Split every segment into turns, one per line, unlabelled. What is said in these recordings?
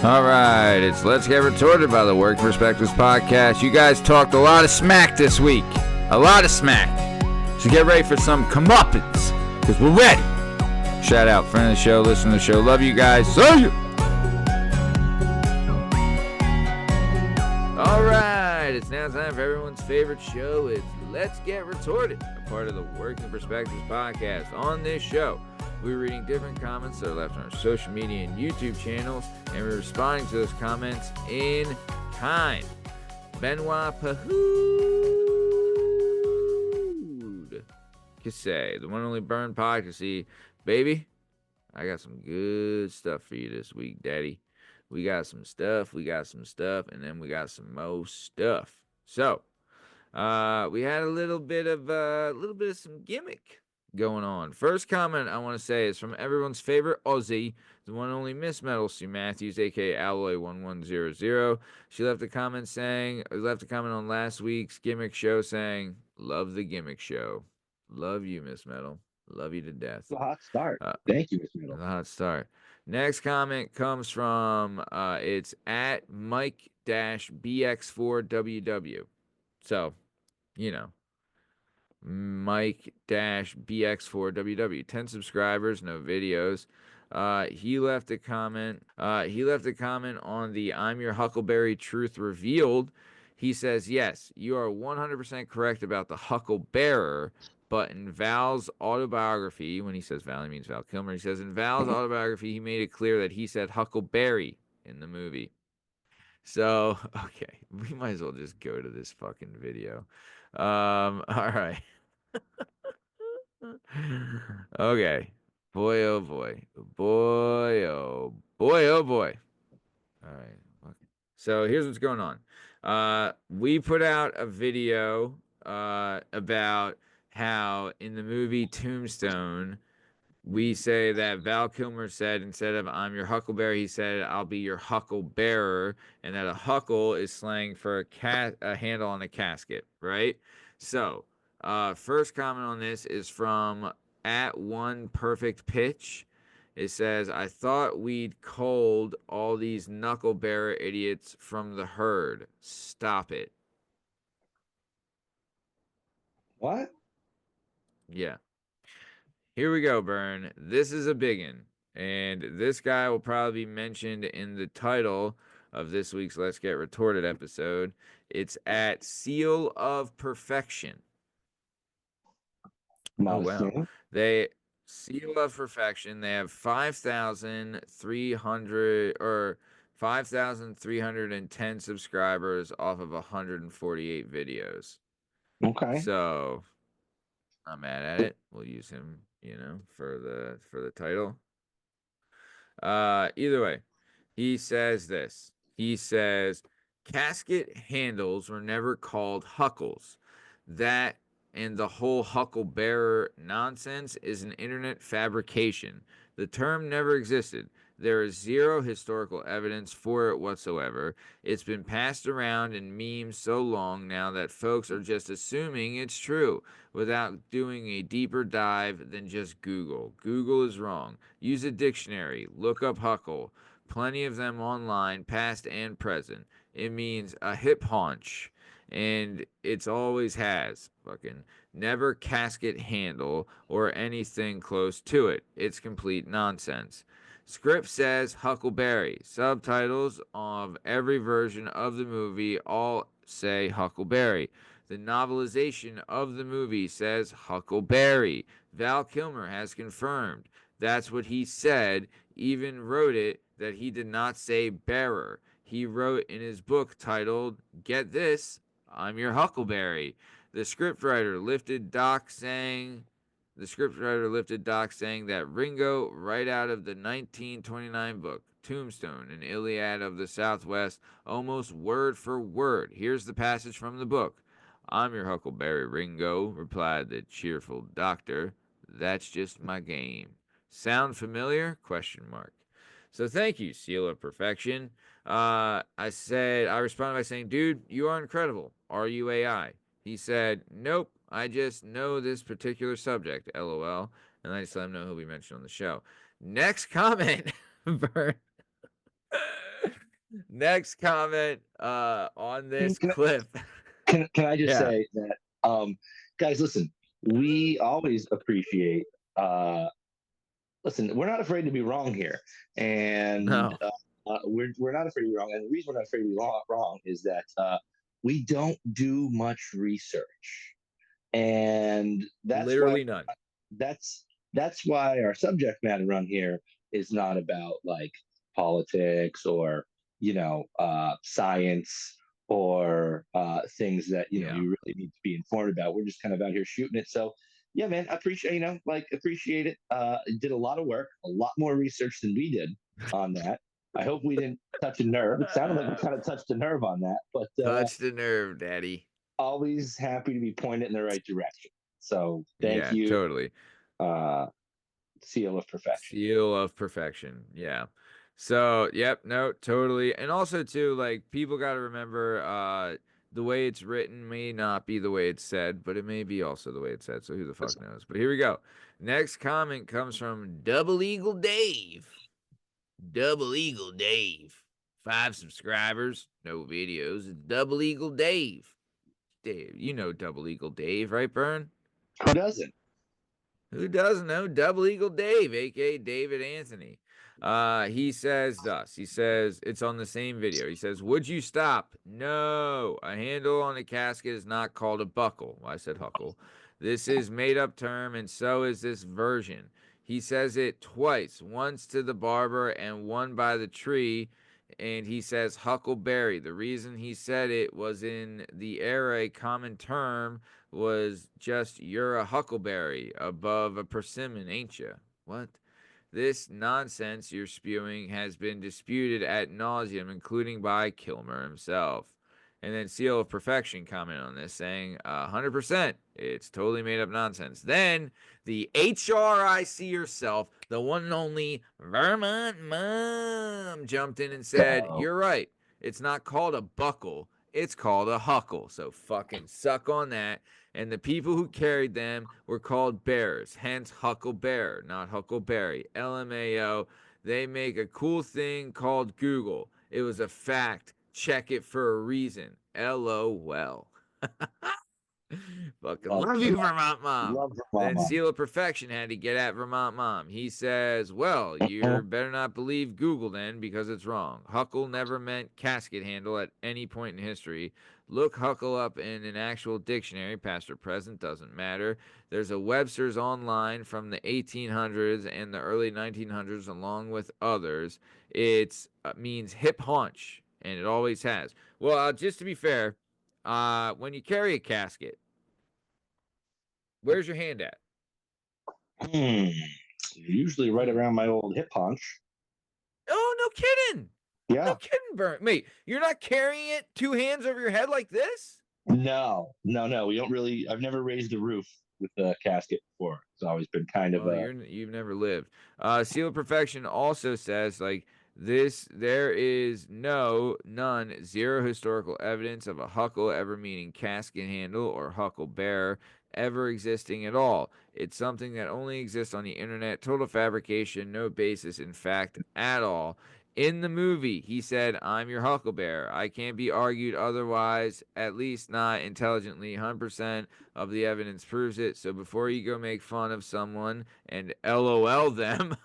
All right, it's Let's Get Retorted by the Working Perspectives Podcast. You guys talked a lot of smack this week. A lot of smack. So get ready for some comeuppance, because we're ready. Shout out, friend of the show, listen to the show. Love you guys. See you. All right, it's now time for everyone's favorite show. It's Let's Get Retorted, a part of the Working Perspectives Podcast. On this show, we're reading different comments that are left on our social media and YouTube channels, and we're responding to those comments in kind. Benoit Pahoud. Say, the one and only Bern Podcasy. Baby, I got some good stuff for you this week, Daddy. We got some stuff, and then we got some more stuff. So, we had a little bit of some gimmick going on. First comment I want to say is from everyone's favorite Aussie, the one and only Miss Metal Sue Matthews, aka Alloy1100. She left a comment on last week's gimmick show saying, "Love the gimmick show. Love you, Miss Metal. Love you to death."
It's a hot start. Thank you, Miss Metal.
A hot start. Next comment comes from it's at Mike-BX4WW. So, you know, Mike-BX4WW. 10 subscribers, no videos. He left a comment on the I'm Your Huckleberry Truth Revealed. He says, yes, you are 100% correct about the Hucklebearer, but in Val's autobiography, when he says Val, he means Val Kilmer. He says in Val's autobiography, he made it clear that he said Huckleberry in the movie. So, okay, we might as well just go to this fucking video. All right. Okay. Boy, oh boy. Boy, oh boy, oh boy. All right. So here's what's going on. We put out a video about how in the movie Tombstone, we say that Val Kilmer said, instead of I'm your Huckleberry, he said I'll be your Hucklebearer, and that a huckle is slang for a handle on a casket, right? So, first comment on this is from at One Perfect Pitch. It says, I thought we'd culled all these knuckle-bearer idiots from the herd. Stop it.
What?
Yeah. Here we go, Bern. This is a biggin, and this guy will probably be mentioned in the title of this week's Let's Get Retorted episode. It's at Seal of Perfection. Oh, wow. Seal of Perfection. They have 5,310 subscribers off of 148 videos.
Okay.
So, not mad at it. We'll use him, for the title. Either way, he says this. He says, casket handles were never called huckles. That and the whole hucklebearer nonsense is an internet fabrication. The term never existed. There is zero historical evidence for it whatsoever. It's been passed around in memes so long now that folks are just assuming it's true without doing a deeper dive than just Google. Google is wrong. Use a dictionary. Look up huckle. Plenty of them online, past and present. It means a hip haunch, and it's always has. Fucking never casket handle or anything close to it. It's complete nonsense. Script says Huckleberry. Subtitles of every version of the movie all say Huckleberry. The novelization of the movie says Huckleberry. Val Kilmer has confirmed. That's what he said. Even wrote it that he did not say bearer. He wrote in his book titled, Get This, I'm Your Huckleberry. The scriptwriter lifted Doc saying that Ringo, right out of the 1929 book, Tombstone, an Iliad of the Southwest, almost word for word. Here's the passage from the book. I'm your Huckleberry, Ringo, replied the cheerful doctor. That's just my game. Sound familiar? ? So thank you, Seal of Perfection. I responded by saying, dude, you are incredible. Are you AI? He said, nope, I just know this particular subject, LOL. And I just let him know he'll be mentioned on the show. Next comment, Bern. Next comment on
Can,
this
can,
clip.
can I just
Yeah.
say that, guys, listen, we always appreciate, uh, listen, we're not afraid to be wrong here. And
No.
we're not afraid to be wrong. And the reason we're not afraid to be wrong is that we don't do much research. And
Literally none.
that's that's why our subject matter on here is not about like politics or science or things that
Yeah.
you really need to be informed about. We're just kind of out here shooting it. So yeah, man, I appreciate appreciate it. Did a lot of work, a lot more research than we did on that. I hope we didn't touch a nerve. It sounded like we kind of touched a nerve on that, but
Touch the nerve, daddy.
always happy to be pointed in the right direction. So thank
Yeah,
you,
totally.
uh, seal of perfection.
Seal of perfection. Yeah. So, yep, no, totally. And also too, like people got to remember the way it's written may not be the way it's said, but it may be also the way it's said. So who the fuck knows? But here we go. Next comment comes from Double Eagle Dave. Double Eagle Dave. 5 subscribers, no videos. It's Double Eagle Dave. Dave, you know Double Eagle Dave, right, Bern?
Who doesn't?
Who doesn't know Double Eagle Dave, aka David Anthony? He says thus. He says it's on the same video. He says, "Would you stop? No, a handle on a casket is not called a buckle." Well, I said huckle. This is made up term, and so is this version. He says it twice, once to the barber and one by the tree. And he says huckleberry. The reason he said it was in the era a common term was just you're a huckleberry above a persimmon, ain't you? What? This nonsense you're spewing has been disputed ad nauseum, including by Kilmer himself. And then Seal of Perfection comment on this, saying 100%, it's totally made up nonsense. Then the HRIC herself, the one and only Vermont Mom, jumped in and said,
So
"You're right. It's not called a buckle, it's called a huckle. So fucking suck on that." And the people who carried them were called bears, hence Huckle Bear, not Huckleberry. LMAO. They make a cool thing called Google. It was a fact. Check it for a reason. LOL. Fucking
love
love you, Vermont Mom.
love her
Then
mama.
Seal of Perfection had to get at Vermont Mom. He says, "Well, you better not believe Google then because it's wrong. Huckle never meant casket handle at any point in history. Look Huckle up in an actual dictionary, past or present, doesn't matter. There's a Webster's online from the 1800s and the early 1900s, along with others. It means hip haunch, and it always has. Well, just to be fair, when you carry a casket, where's your hand at?
Hmm. Usually right
Hmm.
around my old hip haunch.
Oh, no kidding. No
Yeah.
kidding, Bern. Mate, you're not carrying it 2 hands over your head like this?
No, no, no. We don't really. I've never raised a roof with a casket before. It's always been kind of
Well,
a.
you've never lived. Seal of Perfection also says like this: there is none, zero historical evidence of a huckle ever meaning casket handle or huckle bearer ever existing at all. It's something that only exists on the internet. Total fabrication, no basis in fact at all. In the movie, he said, "I'm your hucklebear. I can't be argued otherwise, at least not intelligently. 100% of the evidence proves it. So before you go make fun of someone and LOL them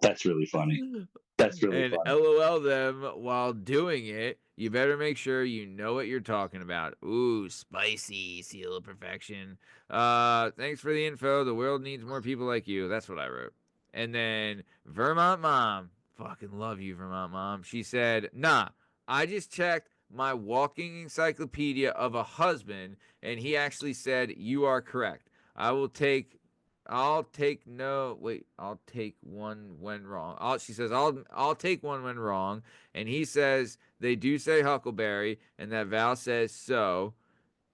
That's really funny. That's really
and
funny.
LOL them while doing it, you better make sure you know what you're talking about." Ooh, spicy, Seal of Perfection. Thanks for the info. The world needs more people like you. That's what I wrote. And then Vermont Mom, fucking love you, Vermont Mom. She said, "Nah, I just checked my walking encyclopedia of a husband, and he actually said you are correct. I will take I'll take no wait. I'll take one when wrong. She says I'll take one when wrong, and he says they do say Huckleberry, and that Val says so,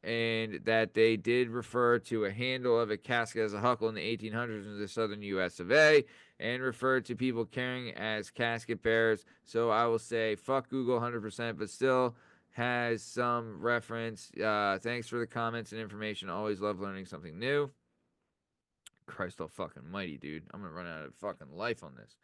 and that they did refer to a handle of a casket as a huckle in the 1800s in the southern U.S. of A. and referred to people carrying as casket bearers. So I will say fuck Google 100%, but still has some reference. Thanks for the comments and information. Always love learning something new." Christ all fucking mighty, dude. I'm gonna run out of fucking life on this.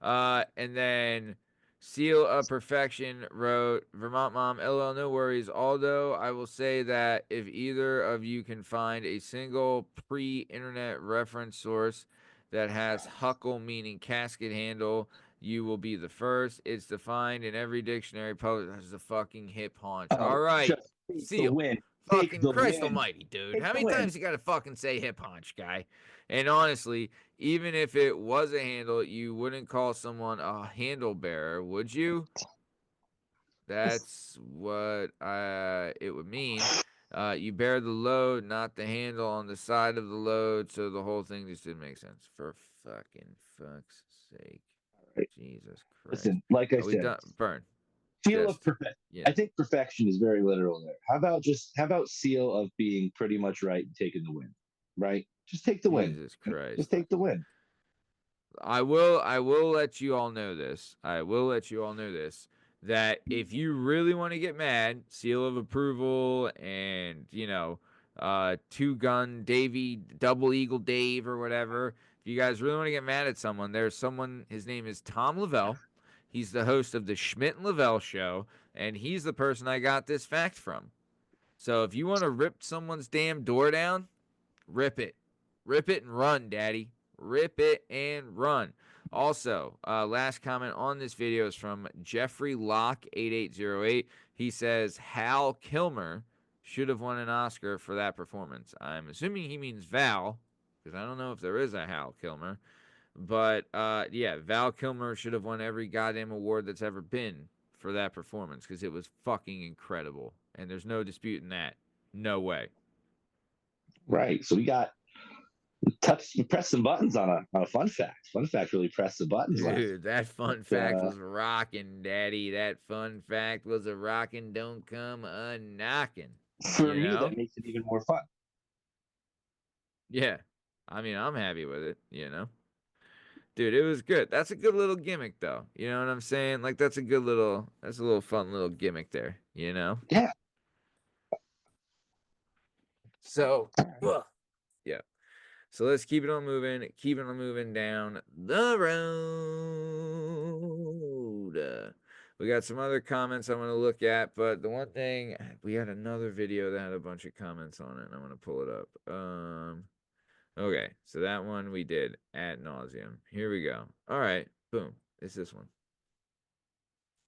And then Seal of Perfection wrote, Vermont Mom, LL, no worries. Although I will say that if either of you can find a single pre internet reference source that has huckle meaning casket handle, you will be the first. It's defined in every dictionary published as a fucking hip haunch. All
Oh,
right,
just take the
Seal.
win. Take
Fucking
the
Christ
win.
almighty, dude.
Take
How
the
many
win.
times you gotta fucking say hip haunch, guy? And honestly, even if it was a handle, you wouldn't call someone a handle bearer, would you? That's what it would mean. You bear the load, not the handle on the side of the load, so the whole thing just didn't make sense. For fucking fuck's sake.
Right.
Jesus Christ.
Listen, like I
Are we
said,
done? Burn.
seal of
Just,
perfection.
yeah.
I think perfection is very literal there. How about seal of being pretty much right and taking the win? Right? Just take the win.
Jesus
Just
Christ.
take the win.
I will let you all know this. I will let you all know this. That if you really want to get mad, seal of approval and, two gun Davy, double eagle Dave or whatever. If you guys really want to get mad at someone, there's someone, his name is Tom Lavelle. He's the host of the Schmidt and Lavelle show, and he's the person I got this fact from. So if you want to rip someone's damn door down, rip it. Rip it and run, daddy. Rip it and run. Also, last comment on this video is from Jeffrey Locke 8808. He says Hal Kilmer should have won an Oscar for that performance. I'm assuming he means Val, because I don't know if there is a Hal Kilmer. But yeah, Val Kilmer should have won every goddamn award that's ever been for that performance, because it was fucking incredible. And there's no disputing that. No way.
Right. So we pressed some buttons on a fun fact. Fun fact really pressed the buttons last.
Dude, that fun fact was rocking, Daddy. That fun fact was a rocking, don't come a knocking.
For
You
me,
know?
that makes it even more fun.
Yeah. I mean, I'm happy with it. Dude, it was good. That's a good little gimmick, though. You know what I'm saying? Like, that's a little fun little gimmick there?
Yeah.
So, ugh, yeah. So let's keep it on moving down the road. We got some other comments I'm going to look at, but the one thing, we had another video that had a bunch of comments on it, and I'm going to pull it up. Okay, so that one we did ad nauseum. Here we go. All right, boom. It's this one.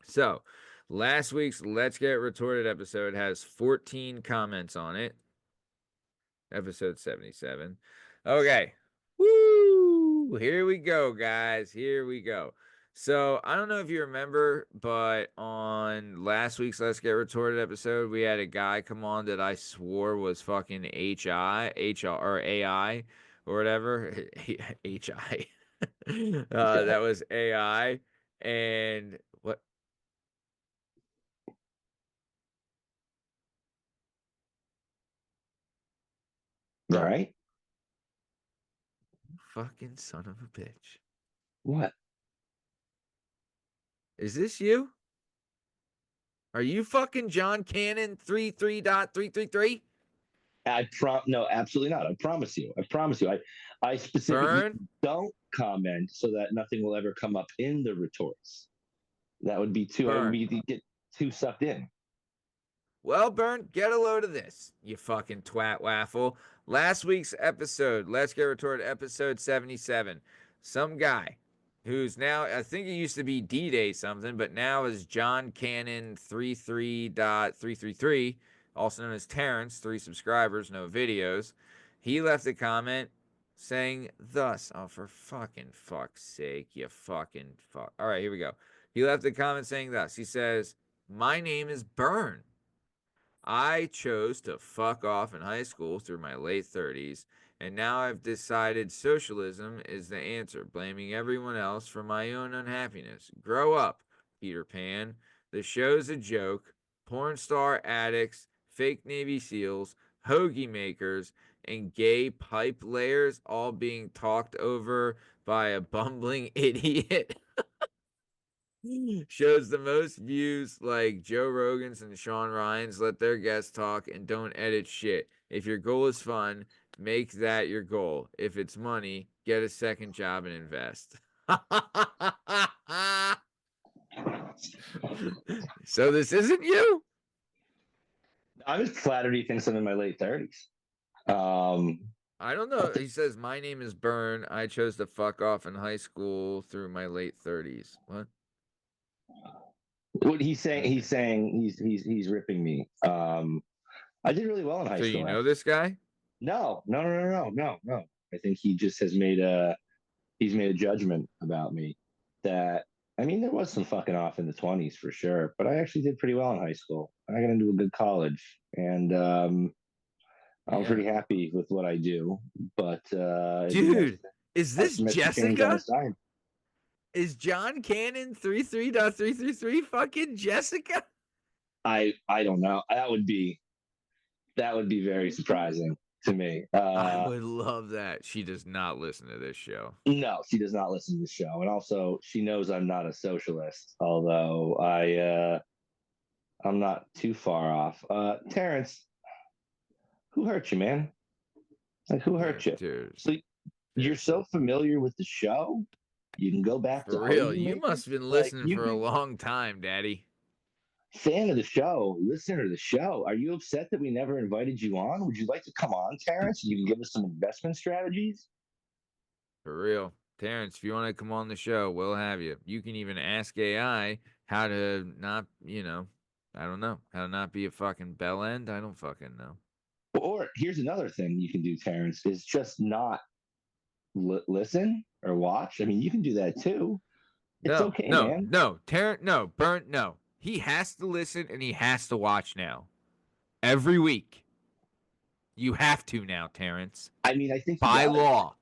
So, last week's Let's Get Retorted episode has 14 comments on it. Episode 77. Okay. Woo! Here we go, guys. Here we go. So, I don't know if you remember, but on last week's Let's Get Retorted episode, we had a guy come on that I swore was fucking or AI, or whatever. HI. That was AI. And what?
All right.
Fucking son of a bitch.
What?
Is this you? Are you fucking John Cannon 33.333?
No, absolutely not. I promise you. I specifically
Bern?
don't comment so that nothing will ever come up in the retorts. That would be too. It would
Bern.
be get too sucked in.
Well, Bern, get a load of this, you fucking twat waffle. Last week's episode, Let's Get Retorted, episode 77. Some guy who's now, I think it used to be D-Day something, but now is John Cannon 33.333, also known as Terrence, 3 subscribers, no videos. He left a comment saying thus, oh, for fucking fuck's sake, you fucking fuck. All right, here we go. He left a comment saying thus. He says, my name is Bern. I chose to fuck off in high school through my late 30s, and now I've decided socialism is the answer, blaming everyone else for my own unhappiness. Grow up, Peter Pan. The show's a joke. Porn star addicts, fake Navy SEALs, hoagie makers, and gay pipe layers all being talked over by a bumbling idiot. Shows the most views like Joe Rogan's and Sean Ryan's. Let their guests talk and don't edit shit. If your goal is fun, make that your goal. If it's money, get a second job and invest. So this isn't you?
I'm just flattered he thinks I'm in my late 30s. Um,
I don't know. He says, my name is Bern. I chose to fuck off in high school through my late 30s. What?
what he's saying,
Okay.
he's ripping me. I did really well in high
So you
school,
know
actually.
this guy?
No. I think he just has he's made a judgment about me that I mean there was some fucking off in the 20s for sure, but I actually did pretty well in high school. I got into a good college, and I'm
Yeah.
pretty happy with what I do. But it'd be nice
Dude, is
to have
this
some extra change on the
Jessica?
side.
Is John Cannon 33.333 fucking Jessica?
I don't know. That would be very surprising to me.
I would love that. She does not listen to this show.
No, she does not listen to the show, and also she knows I'm not a socialist. Although I'm not too far off. Terrence, who hurt you, man? Like who
Yeah,
hurt you?
dude.
So you're
Seriously.
so familiar with the show, you can go back to
For real.
hoagie
You must
makers.
have been
Like
listening
you
for a
can
long time, Daddy.
fan of the show, listener to the show. Are you upset that we never invited you on? Would you like to come on, Terrence? You can give us some investment strategies.
For real. Terrence, if you want to come on the show, we'll have you. You can even ask AI how to not, I don't know, how to not be a fucking bell end. I don't fucking know.
Or here's another thing you can do, Terrence, is just not listen or watch. I mean, you can do that too. It's
No,
okay,
no,
man.
no. Terrence, no. Burnt, no. He has to listen and he has to watch now. Every week. You have to now, Terrence.
I mean, I think he
By
does.
law.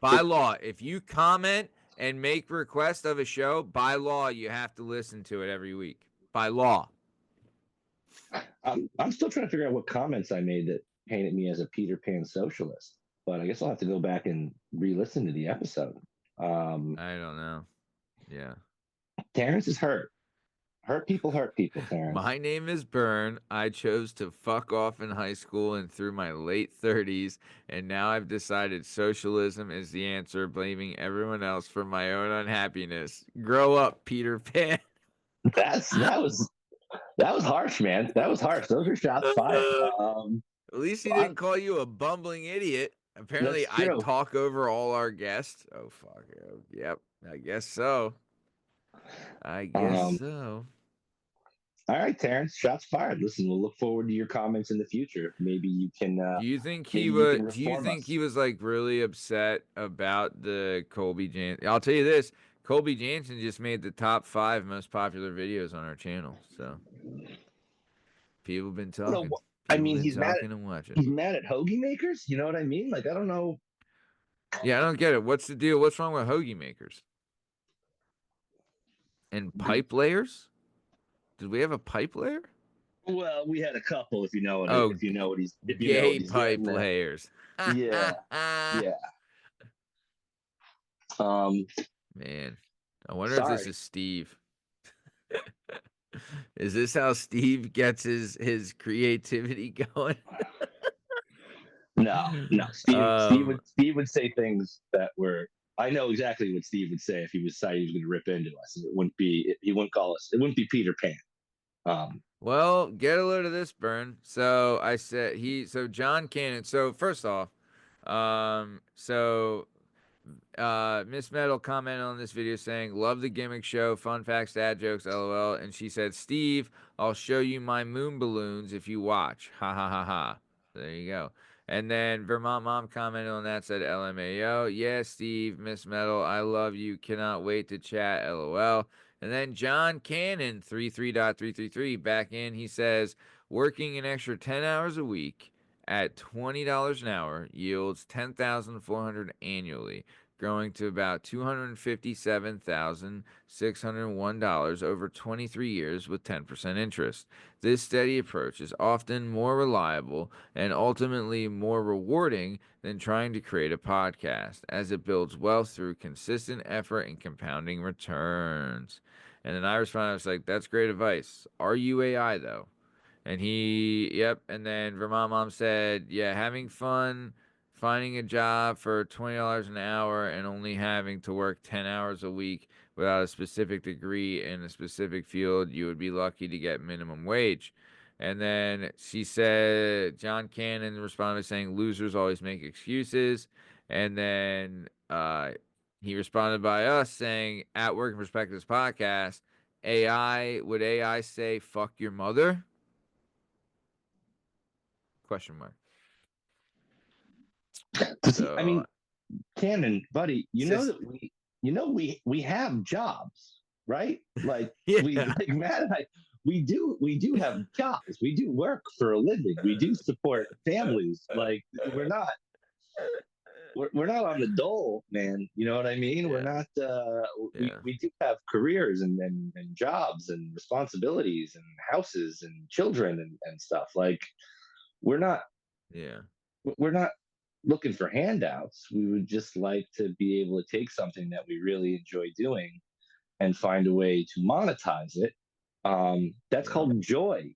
By
But
law. If you comment and make request of a show, by law, you have to listen to it every week. By law.
I'm still trying to figure out what comments I made that painted me as a Peter Pan socialist. But I guess I'll have to go back and re-listen to the episode. Um,
I don't know. Yeah.
Terrence is hurt. Hurt people, Terrence.
My name is Bern. I chose to fuck off in high school and through my late 30s, and now I've decided socialism is the answer, blaming everyone else for my own unhappiness. Grow up, Peter Pan.
That was harsh, man. That was harsh. Those are shots fired.
At least he
Well,
didn't call you a bumbling idiot. Apparently,
that's
I
true.
talk over all our guests. Oh, fuck. Yep. I guess so. I guess
Um,
so.
all right, Terrence. Shots fired. Listen, we'll look forward to your comments in the future. Maybe you can
Do you
reform
think
us.
he was like really upset about the Colby Jansen? I'll tell you this, Colby Jansen just made the top 5 most popular videos on our channel. So people been
No,
talking.
I
People
mean
been talking and watching.
he's mad at hoagie makers. You know what I mean? Like I don't know.
Yeah, I don't get it. What's the deal? What's wrong with hoagie makers? And pipe layers? Did we have a pipe layer?
Well, we had a couple.
Oh,
If you know what
gay
he's
pipe
getting at.
layers.
Yeah, yeah. Um,
Man, I wonder if this
sorry.
is Steve. Is this how Steve gets his creativity going?
No.
um,
Steve would say things that were. I know exactly what Steve would say if he was saying he was going to rip into us. It wouldn't be. He wouldn't call us. It wouldn't be Peter Pan.
well, get a load of this, Bern. So I said so John Cannon. So first off, so Miss Metal commented on this video saying, "Love the gimmick show, fun facts, dad jokes, lol." And she said, "Steve, I'll show you my moon balloons if you watch." Ha ha ha ha. There you go. And then Vermont Mom commented on that, said, "LMAO, yeah, Steve, Miss Metal, I love you. Cannot wait to chat, lol." And then John Cannon 33.333 back in. He says, "Working an extra 10 hours a week at $20 an hour yields 10,400 annually, growing to about $257,601 over 23 years with 10% interest. This steady approach is often more reliable and ultimately more rewarding than trying to create a podcast, as it builds wealth through consistent effort and compounding returns." And then I responded, I was like, "That's great advice. Are you AI though?" And yep. And then Vermont Mom said, "Yeah, having fun finding a job for $20 an hour and only having to work 10 hours a week without a specific degree in a specific field, you would be lucky to get minimum wage. And then she said, John Cannon responded saying, losers always make excuses. And then he responded by us saying, at Working Perspectives podcast, would AI say, fuck your mother? Question mark.
I
So,
mean, Cannon, buddy, you know
sis,
that we have jobs, right? Like we
yeah,
like Matt and I, we do have jobs. We do work for a living. We do support families. Like we're not on the dole, man. You know what I mean? We're
yeah,
not.
yeah,
We do have careers and jobs and responsibilities and houses and children and stuff. Like we're not
yeah,
we're not looking for handouts. We would just like to be able to take something that we really enjoy doing and find a way to monetize it. That's
yeah,
called joy,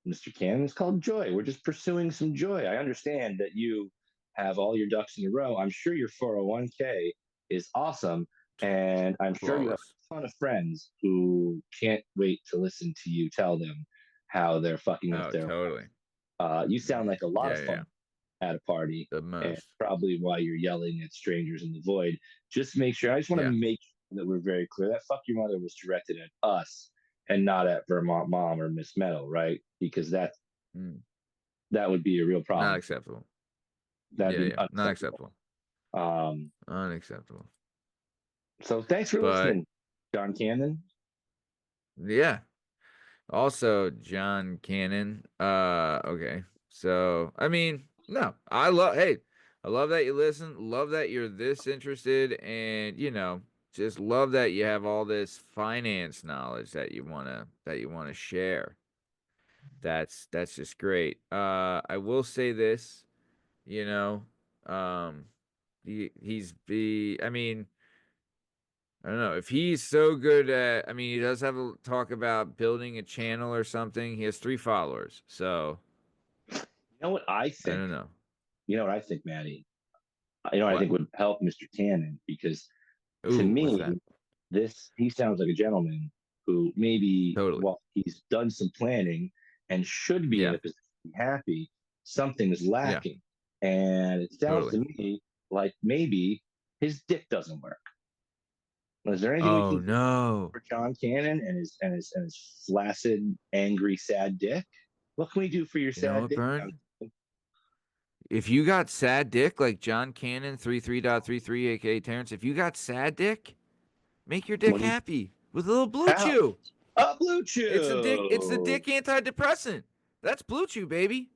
Mr. Cannon. It's called joy. We're just pursuing some joy. I understand that you have all your ducks in a row. I'm sure your 401k is awesome. And I'm sure you have
flawless.
a ton of friends who can't wait to listen to you tell them how they're fucking with
Oh,
their.
totally.
You sound like a lot of
Yeah,
fun
yeah,
at a party,
the
and
most.
probably why you're yelling at strangers in the void. Just make sure. I just want to
Yeah,
make sure that we're very clear that "fuck your mother" was directed at us and not at Vermont Mom or Miss Meadow, right? Because
mm,
that would be a real
not
problem.
acceptable.
That'd
Yeah,
be
yeah, not
unacceptable.
acceptable.
Um,
Unacceptable.
so thanks for
But
listening, John Cannon.
yeah, also John Cannon. Okay. So, I mean, no, I love that you listen. Love that you're this interested, and just love that you have all this finance knowledge that you wanna share. That's just great. I will say this, you know, um, I mean, I don't know if he's so good at. I mean, he does have a talk about building a channel or something. He has 3 followers, so
You know what I
I
think?
don't know
You know what I think, Maddie? You know what I
what.
think would help Mr. Cannon because to
Ooh, what's
me,
that?
this he sounds like a gentleman who maybe
Totally.
while he's done some planning and should be in
Yeah,
a position to be happy, something is
yeah,
lacking. And it sounds
totally.
to me like maybe his dick doesn't work. Is there anything we
Oh
can do
no.
for John Cannon and his flaccid, angry, sad dick? What can we do for your
You know
sad
what,
dick, John?
Bern? If you got sad dick like John Cannon 33.33, aka Terrence, if you got sad dick, make your dick
What do you
happy with a little blue
how?
chew.
Blue
It's the
Chew.
dick antidepressant. That's blue chew, baby.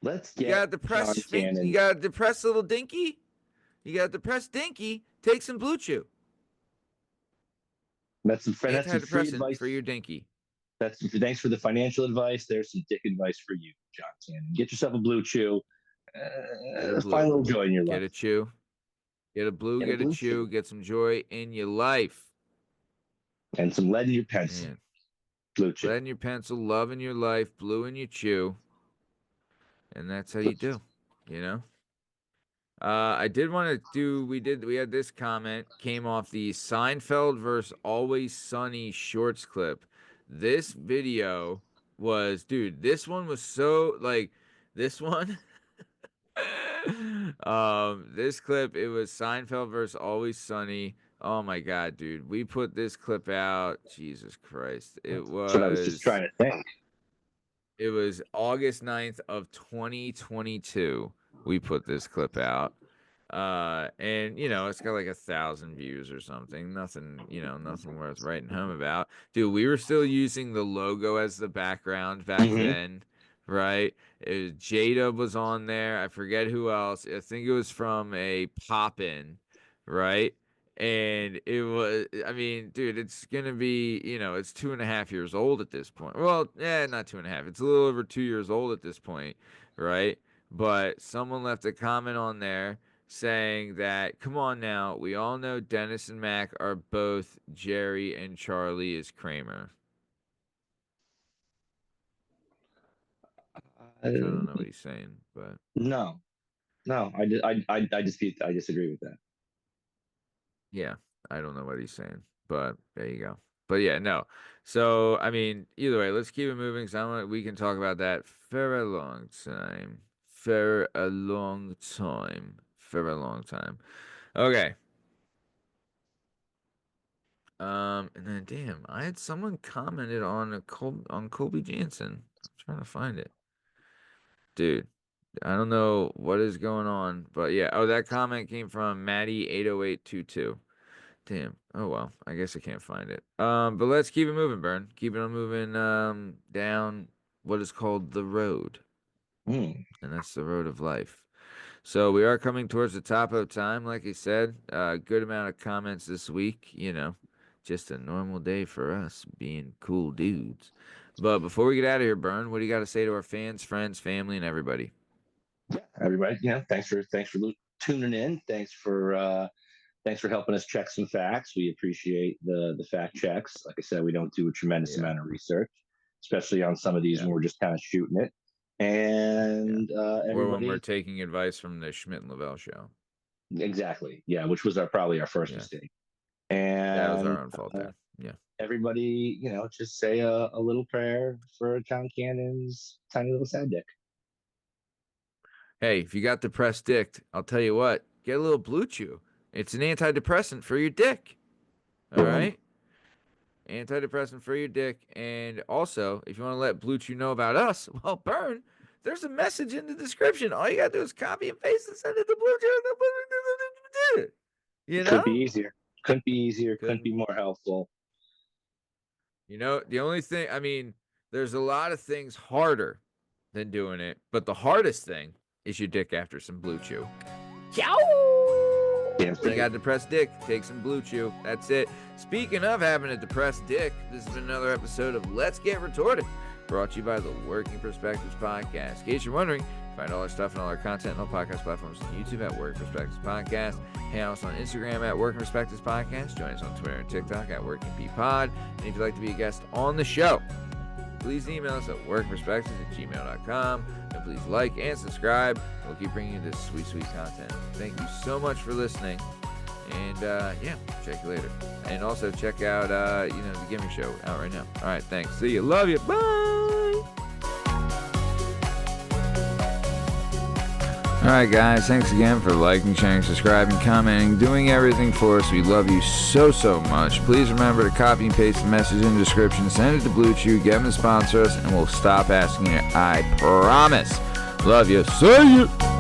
Let's
You got
get
a depressed
John
you
Cannon.
got a depressed little dinky. You got a depressed dinky. Take some blue chew.
That's some free
Antidepressant for
advice.
your dinky.
That's thanks for the financial advice. There's some dick advice for you, John Cannon. Get yourself a blue chew.
Get a
Find a
blue.
little joy in your
Get
life.
a chew. Get a blue,
Get a
get a
blue chew
chew, get some joy in your life.
and some lead in your pencil.
Man.
Blue chew.
Lead in your pencil, love in your life, blue in your chew. And that's how you do, you know? I did want to do. We had this comment came off the Seinfeld versus Always Sunny shorts clip. This video was, dude. This one was so like this one. This clip it was Seinfeld versus Always Sunny. Oh my god, dude. We put this clip out. Jesus Christ.
That's what I was just trying to think.
It was August 9th of 2022. We put this clip out. And it's got like 1,000 views or something. Nothing, nothing worth writing home about. Dude, we were still using the logo as the background back
Mm-hmm.
then, right? Jada was on there. I forget who else. I think it was from a pop in, right? And it was, I mean, dude, it's gonna be, it's 2.5 years old at this point. Well, not 2.5. It's a little over 2 years old at this point, right? But someone left a comment on there saying that, come on now, we all know Dennis and Mac are both Jerry and Charlie is Kramer. Which I don't know what he's saying, but
No, No, I disagree with that.
Yeah, I don't know what he's saying, but there you go. But yeah, no. So I mean, either way, let's keep it moving. So we can talk about that for a long time, for a long time, for a long time. Okay. And then damn, I had someone commented on on Kobe Jansen. I'm trying to find it, dude. I don't know what is going on, but yeah. Oh, that comment came from Maddie80822. Damn. Oh well. I guess I can't find it. But let's keep it moving, Bern. Keep it on moving down what is called the road.
Mm.
And that's the road of life. So we are coming towards the top of time, like I said. Good amount of comments this week, Just a normal day for us being cool dudes. But before we get out of here, Bern, what do you got to say to our fans, friends, family, and everybody?
Yeah, everybody, thanks for tuning in. Thanks for helping us check some facts. We appreciate the fact checks. Like I said, we don't do a tremendous
Yeah.
amount of research, especially on some of these when we're just kind of shooting it. And
Or when we're
everybody,
taking advice from the Schmidt and Lavelle show.
exactly, yeah, which was probably our first
Yeah.
mistake.
That was
And
our own fault there. Yeah.
everybody, just say a little prayer for John Cannon's tiny little sad dick.
Hey, if you got depressed dick, I'll tell you what, get a little Blue Chew. It's an antidepressant for your dick. All right? Antidepressant for your dick. And also, if you want to let Blue Chew know about us, well, Bern, there's a message in the description. All you got to do is copy and paste and send it to Blue Chew. You know?
Could be easier. Couldn't be easier. Couldn't be
Couldn't.
more helpful.
The only thing, I mean, there's a lot of things harder than doing it, but the hardest thing is your dick after some Blue Chew. Ciao! You got a depressed dick, take some Blue Chew. That's it. Speaking of having a depressed dick, this has been another episode of Let's Get Retorted, brought to you by the Working Perspectives Podcast. In case you're wondering, find all our stuff and all our content on all podcast platforms on YouTube at Working Perspectives Podcast. Hang out with us on Instagram at Working Perspectives Podcast. Join us on Twitter and TikTok at Working P Pod. And if you'd like to be a guest on the show, please email us at workperspectives@gmail.com. And please like and subscribe. We'll keep bringing you this sweet, sweet content. Thank you so much for listening. And, check you later. And also check out, the Gimme Show out right now. All right, thanks. See you. Love you. Bye. All right, guys. Thanks again for liking, sharing, subscribing, commenting, doing everything for us. We love you so, so much. Please remember to copy and paste the message in the description. Send it to Blue Chew. Get them to sponsor us, and we'll stop asking you. I promise. Love you. See you.